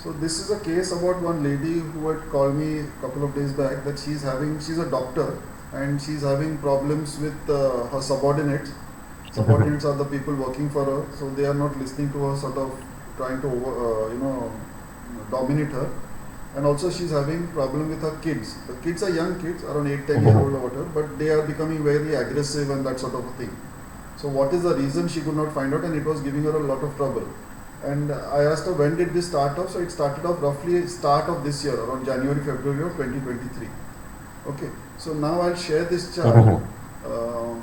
So this is a case about one lady who had called me a couple of days back that she's a doctor and she's having problems with her subordinates. Subordinates are the people working for her, so they are not listening to her, sort of trying to dominate her. And also she's having problem with her kids. The kids are young kids, around 8-10 year old or whatever, but they are becoming very aggressive and that sort of a thing. So what is the reason, she could not find out, and it was giving her a lot of trouble. And I asked her, when did this start off? So it started off roughly start of this year, around January, February of 2023. Okay, so now I'll share this chart. Uh,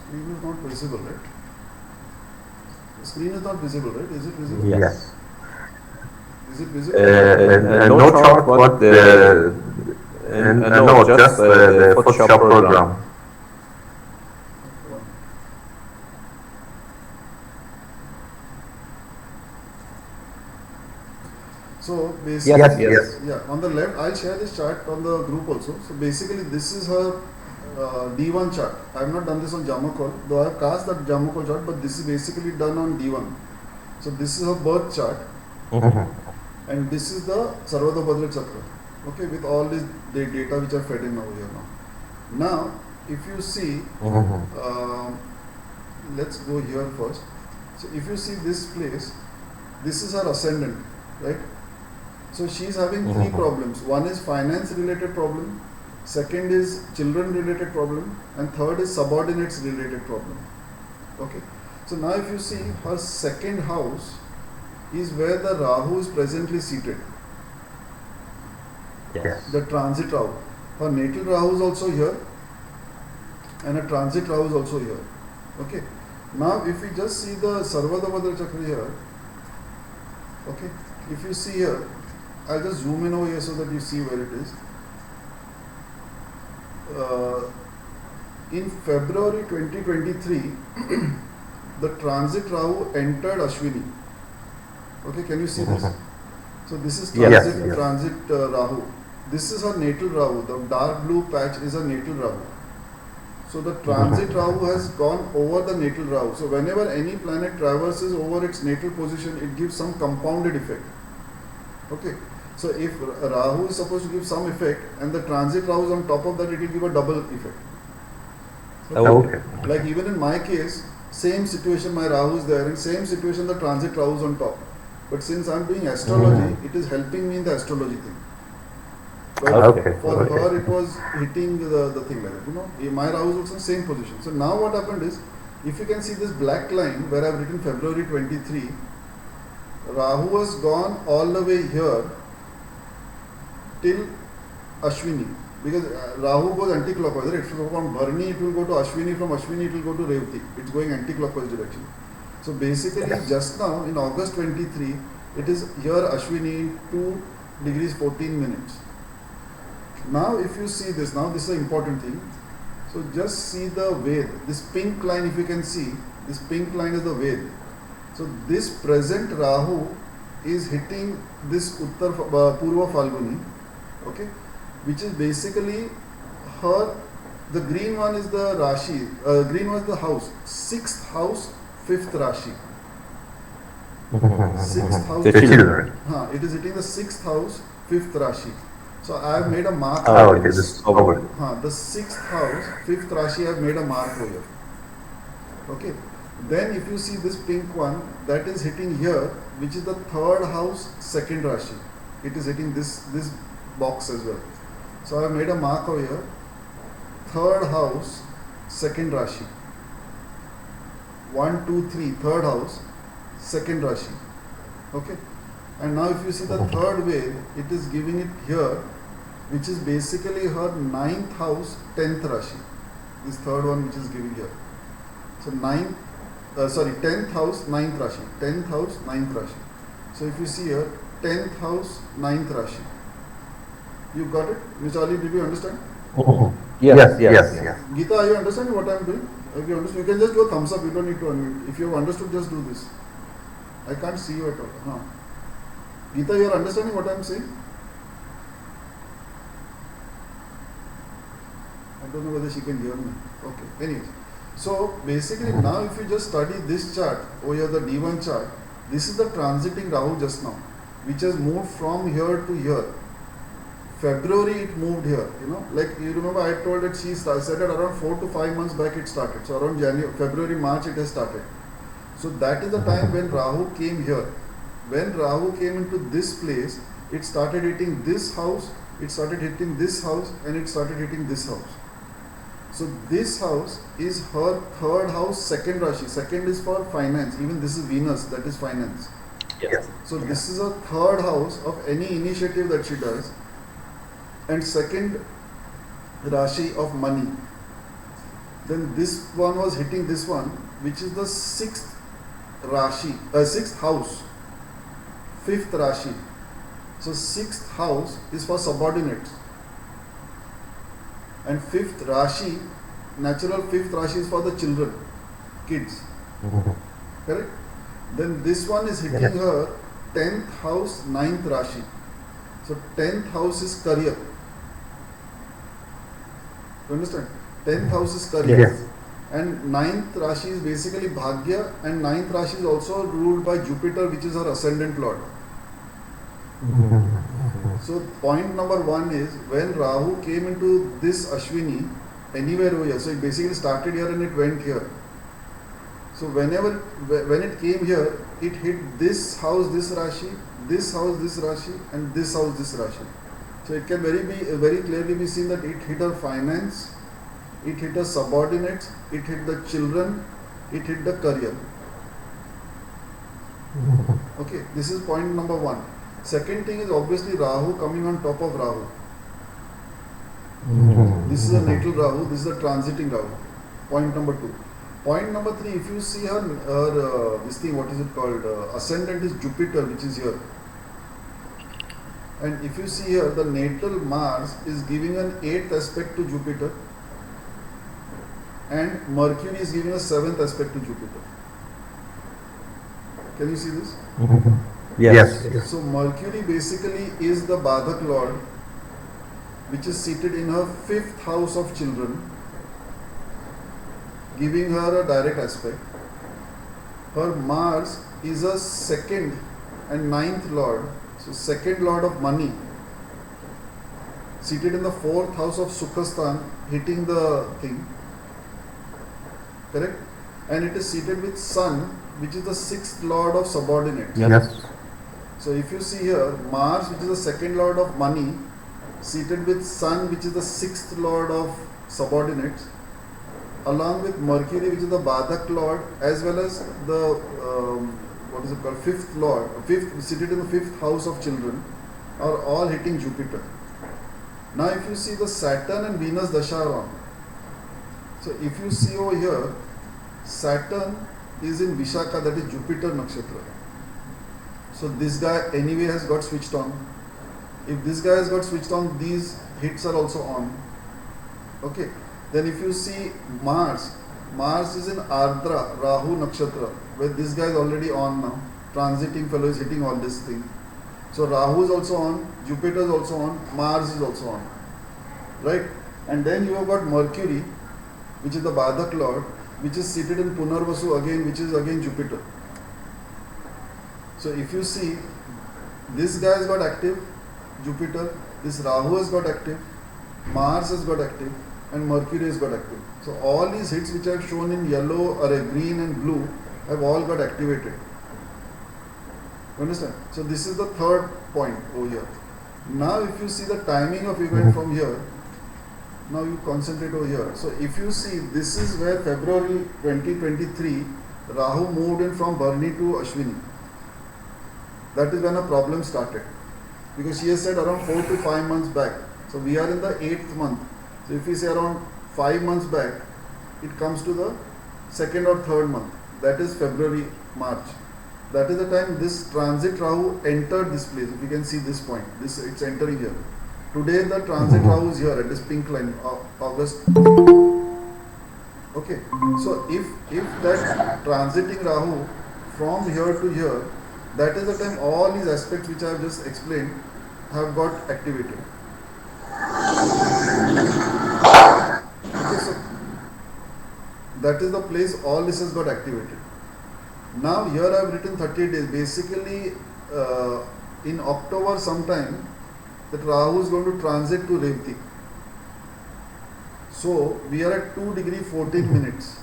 Screen is not visible, right? The screen is not visible, right? Is it visible? Yes. Is it visible? No chart, but no, just the Photoshop program. So basically, Yes. yeah, on the left, I'll share this chart on the group also. So basically, this is her D1 chart. I have not done this on Jamakol, though I have cast that Jamakol chart, but this is basically done on D1. So this is her birth chart, and this is the Sarvadabhadra Chakra. Okay, with all this data which are fed in over here now. Now, if you see, let's go here first. So if you see this place, this is her ascendant, right? So she is having three problems. One is finance related problem, second is children related problem, and third is subordinates related problem. Okay. So now if you see, her second house is where the Rahu is presently seated. Yes. The transit Rahu. Her natal Rahu is also here, and a transit Rahu is also here. Okay. Now if we just see the Sarvadabhadra Chakra here, okay, if you see here, I'll just zoom in over here so that you see where it is. In February 2023, the transit Rahu entered Ashwini. Okay, can you see this? So this is transit Rahu. This is her natal Rahu. The dark blue patch is her natal Rahu. So the transit Rahu has gone over the natal Rahu. So whenever any planet traverses over its natal position, it gives some compounded effect. Okay. So if Rahu is supposed to give some effect and the transit Rahu is on top of that, it will give a double effect. Okay. Like even in my case, same situation, my Rahu is there, and same situation, the transit Rahu is on top. But since I am doing astrology, it is helping me in the astrology thing. But for her, it was hitting the thing like that. You know, my Rahu is also in same position. So now what happened is, if you can see this black line where I have written February 23, Rahu has gone all the way here till Ashwini, because Rahu goes anti-clockwise, right? So from Bharani it will go to Ashwini, from Ashwini it will go to Revati. It's going anti-clockwise direction. So basically just now in August 23, it is here Ashwini 2 degrees 14 minutes. Now if you see this, now this is an important thing. So just see the Ved, this pink line, if you can see, this pink line is the Ved. So this present Rahu is hitting this Purva Falguni. Okay, which is basically her, the green one is the Rashi, green one is the house, 6th house, 5th Rashi. 6th house, it is hitting the 6th house, 5th Rashi. So I have made a mark. The 6th house, 5th Rashi, I have made a mark over here. Okay, then if you see this pink one, that is hitting here, which is the 3rd house, 2nd Rashi. It is hitting this box as well. So I have made a mark over here, 3rd house, 2nd Rashi. 1, 2, 3, 3rd house, 2nd Rashi. Okay. And now if you see the third way, it is giving it here, which is basically her 9th house, 10th Rashi. This third one which is giving here. So 9th, 10th house, 9th Rashi. 10th house, 9th Rashi. So if you see here, 10th house, 9th Rashi. You got it? Mr. Ali, did you understand? Yes, yes, yes. Geeta, are you understanding what I am doing? If you understand, you can just go thumbs up, you don't need to unmute. If you have understood, just do this. I can't see you at all. Huh. Geeta, you are understanding what I am saying? I don't know whether she can hear me. Okay, anyways. So basically now if you just study this chart, over here the D1 chart, this is the transiting Rahu just now, which has moved from here to here. February it moved here, like you remember I told that she said that around 4 to 5 months back it started. So around February, March it has started. So that is the time when Rahu came here. When Rahu came into this place, it started hitting this house, it started hitting this house, and it started hitting this house. So this house is her third house, second Rashi. Second is for finance. Even this is Venus, that is finance. Yes. So this is a third house of any initiative that she does. And second Rashi of money. Then this one was hitting this one, which is the sixth Rashi, sixth house, fifth Rashi. So sixth house is for subordinates. And fifth Rashi, natural fifth Rashi is for the children, kids. Correct? Then this one is hitting her 10th house, 9th Rashi. So 10th house is career. You understand? 10th house is career. Yes. And 9th Rashi is basically Bhagya, and 9th Rashi is also ruled by Jupiter, which is her ascendant lord. So point number one is when Rahu came into this Ashwini, anywhere over here, so it basically started here and it went here. So when it came here, it hit this house, this Rashi, this house, this Rashi, and this house, this Rashi. So it can very clearly be seen that it hit her finance, it hit her subordinates, it hit the children, it hit the career. Okay, this is point number one. Second thing is obviously Rahu coming on top of Rahu. This is a natal Rahu, this is a transiting Rahu. Point number two. Point number three, if you see her this thing, what is it called? Ascendant is Jupiter, which is here. And if you see here, the natal Mars is giving an 8th aspect to Jupiter, and Mercury is giving a 7th aspect to Jupiter. Can you see this? Yes. So Mercury basically is the Badhak Lord, which is seated in her 5th house of children, giving her a direct aspect. Her Mars is a 2nd and 9th Lord, so 2nd Lord of money, seated in the 4th house of Sukhastan, hitting the thing. Correct? And it is seated with Sun, which is the 6th Lord of subordinates. Yes. So if you see here, Mars, which is the 2nd Lord of money, seated with Sun, which is the 6th Lord of subordinates, along with Mercury, which is the Badhak Lord, as well as the, 5th Lord, seated in the 5th house of children, are all hitting Jupiter. Now if you see the Saturn and Venus Dasha are on. So if you see over here, Saturn is in Vishaka, that is Jupiter Nakshatra. So this guy anyway has got switched on. If this guy has got switched on, these hits are also on. Okay. Then if you see Mars is in Ardra, Rahu Nakshatra, where this guy is already on now. Transiting fellow is hitting all this thing. So Rahu is also on, Jupiter is also on, Mars is also on. Right? And then you have got Mercury, which is the Badhak Lord, which is seated in Punarvasu again, which is again Jupiter. So if you see, this guy has got active, Jupiter, this Rahu has got active, Mars has got active, and Mercury has got active. So all these hits which I have shown in yellow or a green and blue have all got activated. You understand? So this is the third point over here. Now if you see the timing of event from here, now you concentrate over here. So if you see, this is where February 2023, Rahu moved in from Bharani to Ashwini. That is when a problem started. Because she has said around 4 to 5 months back. So we are in the 8th month. So if we say around 5 months back, it comes to the 2nd or 3rd month. that is February, March. That is the time this transit Rahu entered this place. If you can see this point, this it's entering here. Today the transit Rahu is here at this pink line, August. Okay, so if that transiting Rahu from here to here, that is the time all these aspects which I have just explained have got activated. Okay, so that is the place all this has got activated. Now here I have written 30 days. Basically, in October sometime, that Rahu is going to transit to Revati. So we are at 2 degree 14 minutes.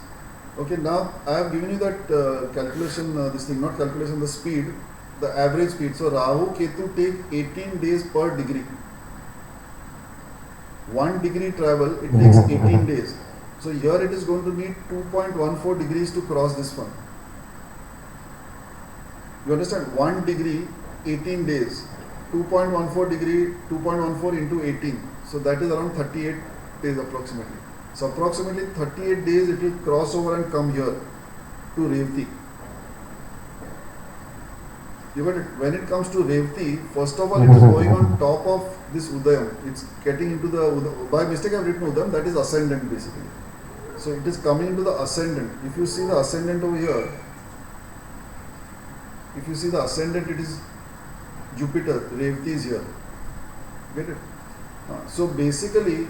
Okay, now I have given you that calculation, this thing, not calculation, the speed, the average speed. So Rahu Ketu take 18 days per degree. 1 degree travel, it takes 18 days. So here it is going to need 2.14 degrees to cross this one. You understand? 1 degree, 18 days. 2.14 degree, 2.14 into 18. So that is around 38 days approximately. So approximately 38 days it will cross over and come here to Revati. You got it? When it comes to Revati, first of all it is going on top of this Udayam. It's getting into the, by mistake I have written Udayam, that is ascendant basically. So it is coming into the ascendant. If you see the ascendant over here, if you see the ascendant, it is Jupiter, Revati is here. Get it? So basically,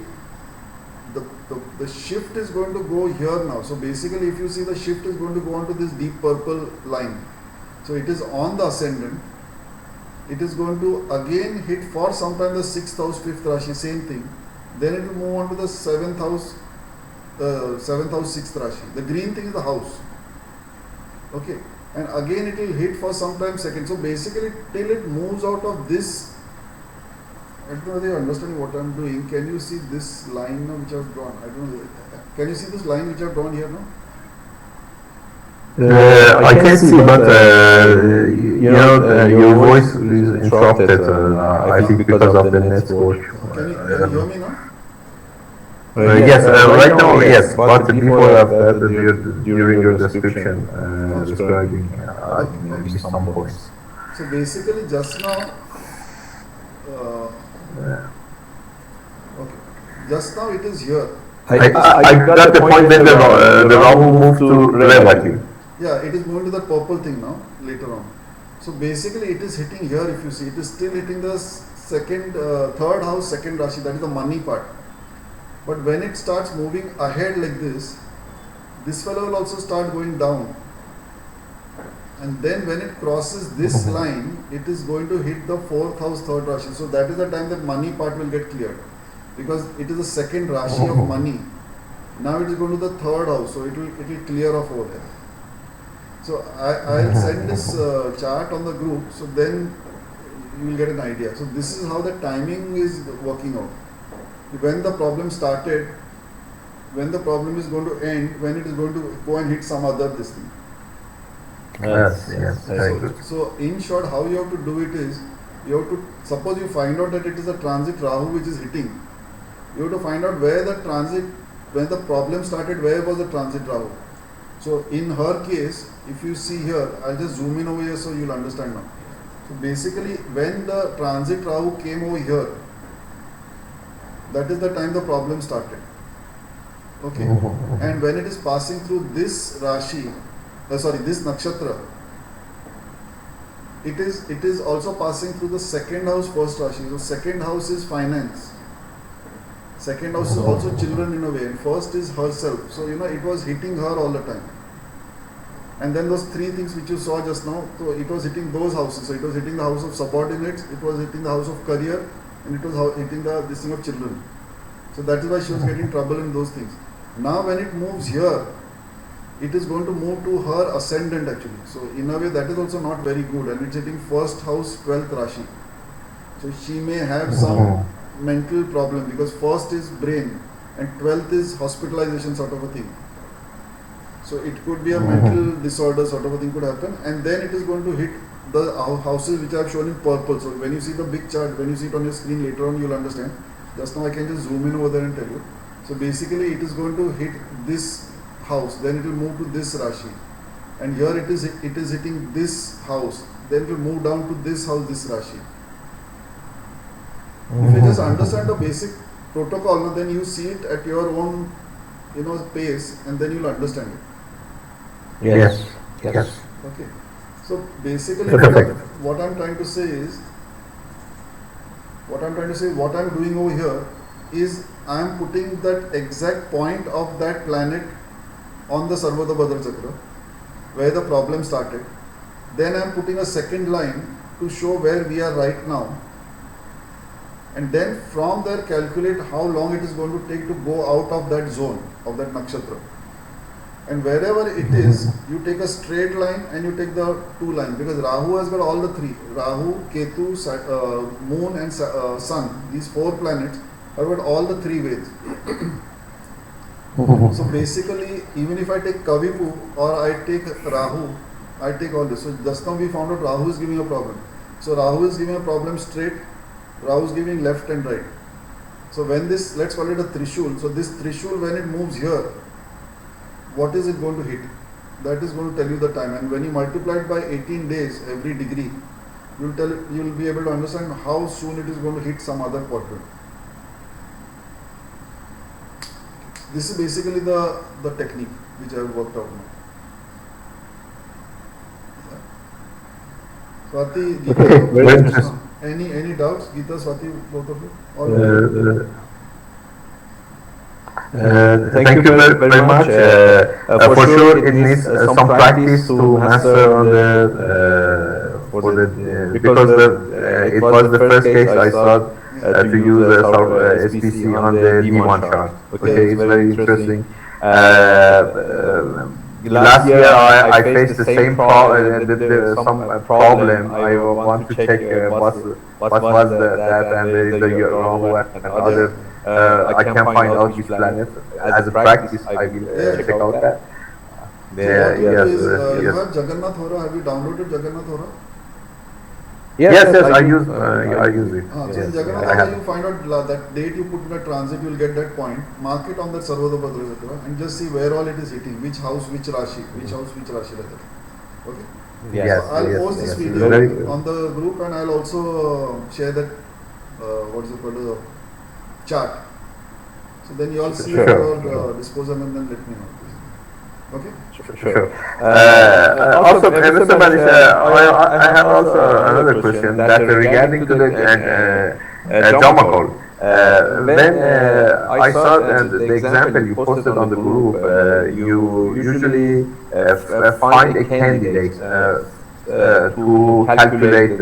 the shift is going to go here now. So basically, if you see, the shift is going to go on to this deep purple line. So it is on the ascendant. It is going to again hit for some time the 6th house, 5th Rashi, same thing. Then it will move on to the 7th house, 6th Rashi. The green thing is the house. Okay. And again it will hit for some time second. So basically till it moves out of this, I don't know whether you are understanding what I am doing. Can you see this line now which I have drawn? I don't know. Can you see this line which I have drawn here now? I can see, but your voice is interrupted. I think because of the network. Can you hear me now? Yes, right now, yes, but before that, during your description, describing maybe some points. So basically, just now, okay, just now it is here. I got the point when the Rahu moved to Revati. Yeah, it is moving to the purple thing now, later on. So basically, it is hitting here. If you see, it is still hitting the third house, second Rashi, that is the money part. But when it starts moving ahead like this fellow will also start going down. And then when it crosses this line, it is going to hit the 4th house, 3rd Rashi. So that is the time that money part will get cleared. Because it is the second Rashi of money. Now it is going to the 3rd house, so it will clear off over there. So I'll send this chart on the group, so then you will get an idea. So this is how the timing is working out. When the problem started, when the problem is going to end, when it is going to go and hit some other this thing. Yes, very good. So in short, how you have to do it is, you have to, suppose you find out that it is a transit Rahu which is hitting. You have to find out where the transit, when the problem started, where was the transit Rahu. So in her case, if you see here, I'll just zoom in over here so you'll understand now. So basically, when the transit Rahu came over here, that is the time the problem started. Okay. And when it is passing through this Rashi, this Nakshatra, it is also passing through the second house, first Rashi. So second house is finance. Second house is also children in a way. And first is herself. So it was hitting her all the time. And then those three things which you saw just now, so it was hitting those houses. So it was hitting the house of subordinates, it was hitting the house of career, and it was hitting this thing of children. So that is why she was getting trouble in those things. Now when it moves here, it is going to move to her ascendant actually. So in a way that is also not very good, and it's hitting first house, 12th Rashi. So she may have some mental problem because first is brain and 12th is hospitalization sort of a thing. So it could be a mental disorder sort of a thing could happen, and then it is going to hit the houses which I have shown in purple. So when you see the big chart, when you see it on your screen later on, you will understand. Just now I can just zoom in over there and tell you. So basically it is going to hit this house, then it will move to this Rashi. and here it is hitting this house, then we move down to this house, this Rashi. If you just understand the basic protocol, then you see it at your own pace, and then you'll understand it. Yes. Yes. Okay. So basically Perfect. what I'm trying to say is, what I'm doing over here is I'm putting that exact point of that planet on the Sarvadabhadra Chakra where the problem started. Then I'm putting a second line to show where we are right now. And then from there calculate how long it is going to take to go out of that zone, of that nakshatra. And wherever it is, you take a straight line and you take the two lines, because Rahu has got all the three. Rahu, Ketu, Moon and Sun, these four planets have got all the three ways. So basically, even if I take Kavipu or I take Rahu, I take all this. So just now we found out Rahu is giving a problem. So Rahu is giving a problem straight, Rahu is giving left and right. So when this, let's call it a Trishul. So this Trishul, when it moves here, what is it going to hit? That is going to tell you the time. And when you multiply it by 18 days every degree, you'll be able to understand how soon it is going to hit some other quadrant. This is basically the technique which I have worked out now. Swati, Geeta, Very interesting. any doubts? Geeta, Swati, both of you? All Thank you very much. For sure, it needs some practice to master on because it was the first case I saw to use SPC on the D1 chart. Okay, it's very interesting. Last year I faced the same some problem. I want to check what was that and the Rahu and other. I can find out these planets. As a practice, I will check out that. You have Jagannath Hora. Have you downloaded Jagannath Hora? Yes, I use it. So in Yes, Jagannath I Hora, have. you find out that date you put in a transit, you will get that point. Mark it on that Sarvadabhadra Chakra and just see where all it is hitting, which house, which Rashi, like that. Okay? Yes, So I'll post this video Very- on the group, and I'll also share that what is it called, chart. So then you all see Sure. at your disposal, and then let me know. Okay? Sure. Also, Mr. Manish, I have also another question that regarding to the Jamakol. When I saw the example you posted on the group, you usually find a candidate to calculate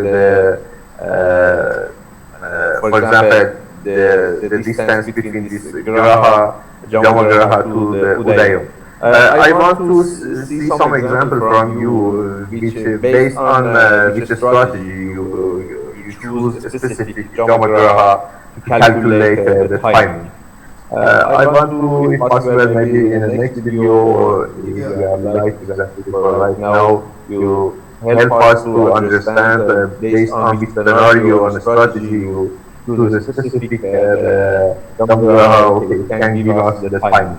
for example, the distance between this Graha, Jamagraha to the Udayam. I want to see some example from you, which based on which strategy you choose a specific Jamagraha to calculate the timing. I want to, if possible, maybe in the next video or if you are like exactly for right now, you help us to understand based on which scenario and strategy you choose a specific Jamagraha, okay, can give us the timing.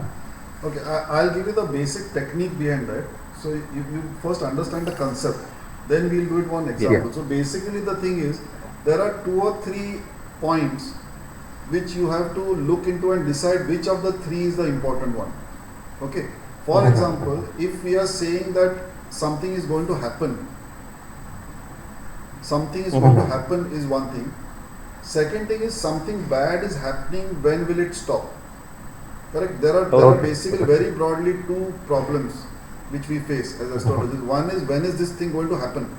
Okay, I'll give you the basic technique behind that. So you first understand the concept, then we'll do it one example. Yeah. So basically the thing is, there are 2 or 3 points which you have to look into and decide which of the 3 is the important one. Okay. For example, if we are saying that something is going to happen, going to happen is one thing. Second thing is something bad is happening, when will it stop? Correct. There are basically very broadly 2 problems which we face as astrologers. One is, when is this thing going to happen?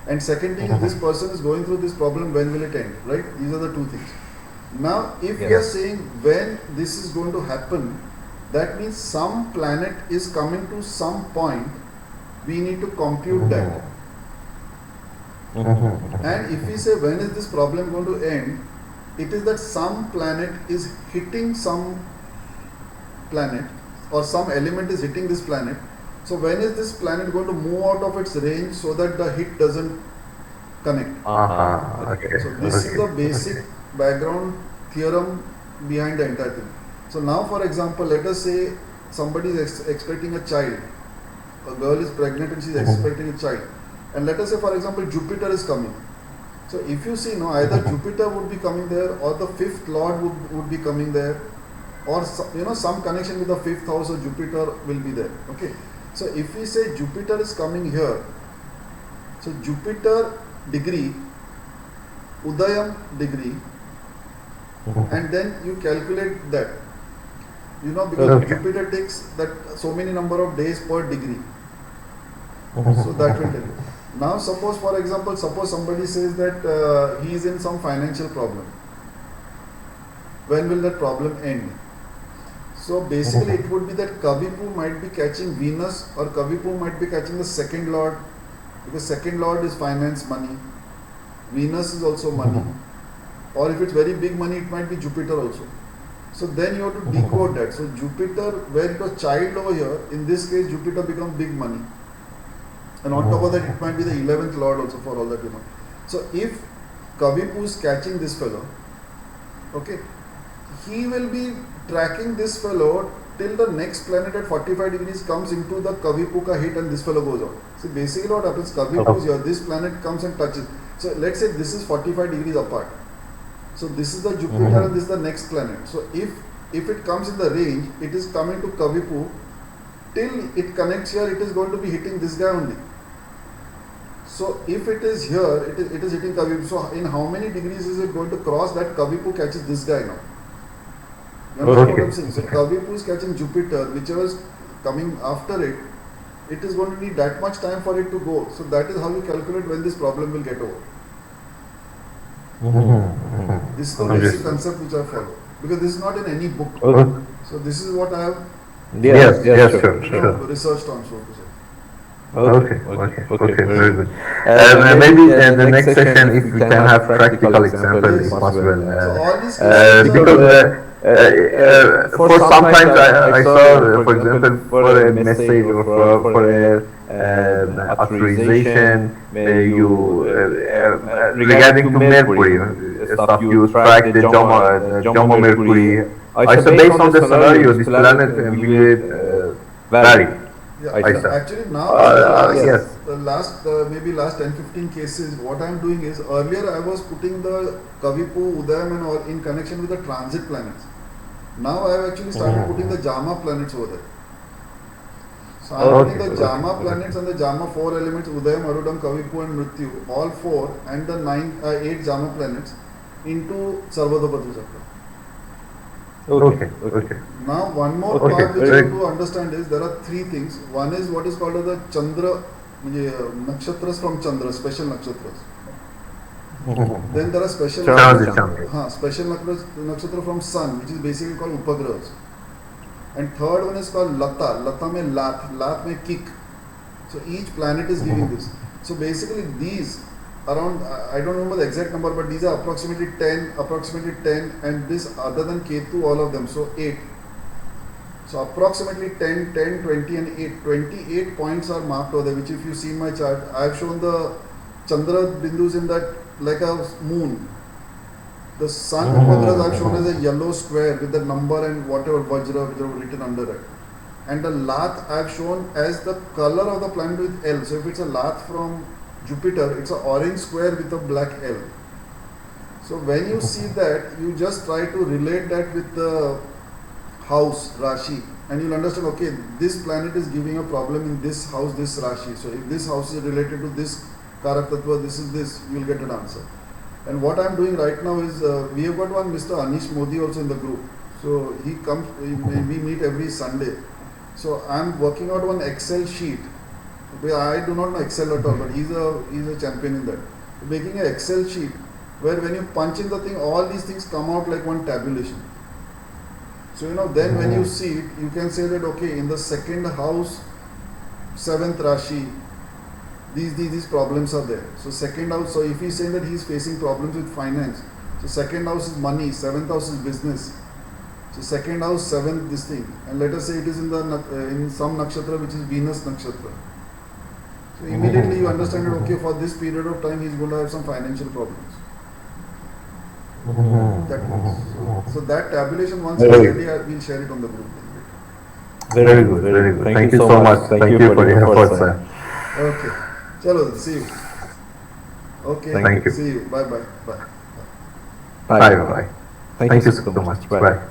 And second thing is, this person is going through this problem, when will it end? Right? These are the 2 things. Now, if we are saying when this is going to happen, that means some planet is coming to some point. We need to compute that. And if we say when is this problem going to end, it is that some planet is hitting some planet, or some element is hitting this planet. So when is this planet going to move out of its range so that the hit doesn't connect? Okay. So this is the basic background theorem behind the entire thing. So now, for example, let us say somebody is expecting a child, a girl is pregnant and she's expecting a child, and let us say for example Jupiter is coming. So if you see, either Jupiter would be coming there, or the fifth lord would be coming there, or some connection with the fifth house of Jupiter will be there. Okay. So if we say Jupiter is coming here, so Jupiter degree, Udayam degree, and then you calculate that. Because Jupiter takes that so many number of days per degree. So that will tell you. Now suppose somebody says that he is in some financial problem. When will that problem end? So basically it would be that Kavipu might be catching Venus, or Kavipu might be catching the second lord, because second lord is finance, money. Venus is also money. Or if it's very big money, it might be Jupiter also. So then you have to decode that. So Jupiter, where it was child over here, in this case Jupiter becomes big money. And on top of that, it might be the 11th lord also, for all that you know. So if Kavipu is catching this fellow, okay, he will be tracking this fellow till the next planet at 45 degrees comes into the Kavipu ka hit, and this fellow goes out. See, basically what happens, Kavipu is here, this planet comes and touches. So let's say this is 45 degrees apart. So this is the Jupiter and this is the next planet. So if it comes in the range, it is coming to Kavipu, till it connects here, it is going to be hitting this guy only. So if it is here, it is hitting Kavipu. So in how many degrees is it going to cross that Kavipu catches this guy now? You understand what I'm saying? So Kavipu is catching Jupiter, whichever is coming after it, it is going to need that much time for it to go. So that is how you calculate when this problem will get over. This is the basic concept which I follow, because this is not in any book. So this is what I have researched on, so to say. Okay, very good. Maybe in the next session, if we can have practical example, if possible. Because for sometimes I saw, for example, for a message or for a authorization, regarding to Mercury stuff, you track the JOMO Mercury. I saw based on the scenario, this planet will vary. Yeah, actually now, last 10-15 cases, what I am doing is, earlier I was putting the Kavipu, Udayam and all in connection with the transit planets. Now I have actually started putting the JAMA planets over there. So I am putting the JAMA planets and the JAMA 4 elements, Udayam, Arudam, Kavipu and Mrityu, all 4 and the 8 JAMA planets into Sarvadopatra Chakra. Okay. Now one more part which you have to understand is, there are 3 things. One is what is called as the Chandra, nakshatras from Chandra, special nakshatras. Then there are special nakshatra from Sun, which is basically called Upagrahas. And third one is called Lata. Lata mein Lat mein kick. So each planet is giving this. So basically these around, I don't remember the exact number, but these are approximately 10, and this other than Ketu, all of them, so 8. So approximately 10, 20 and 8, 28 points are marked over there, which if you see my chart, I have shown the Chandra bindus in that like a moon. The Sun Upagras I have shown as a yellow square with the number and whatever Vajra which are written under it. And the Lat I have shown as the color of the planet with L. So if it's a Lat from Jupiter, it's an orange square with a black L. So when you see that, you just try to relate that with the house, Rashi, and you'll understand, okay, this planet is giving a problem in this house, this Rashi. So if this house is related to this Karak Tattva, this is this, you'll get an answer. And what I'm doing right now is, we have got one Mr. Anish Modi also in the group. So he comes, we meet every Sunday. So I'm working out one Excel sheet. I do not know Excel at all, but he's a champion in that. Making an Excel sheet where when you punch in the thing, all these things come out like one tabulation. So then when you see it, you can say that, okay, in the second house, 7th Rashi, these problems are there. So second house, so if he's saying that he's facing problems with finance, so second house is money, 7th house is business. So second house, 7th this thing, and let us say it is in some nakshatra which is Venus nakshatra. So immediately you understand that, okay, for this period of time he's going to have some financial problems. So that tabulation once we'll share it on the group. Very good, very good. Thank you so much. Thank you for your efforts, sir. Okay. Chalo, see you. Okay. Thank you. See you. Bye bye. Bye. Bye bye. Thank you so much. Bye.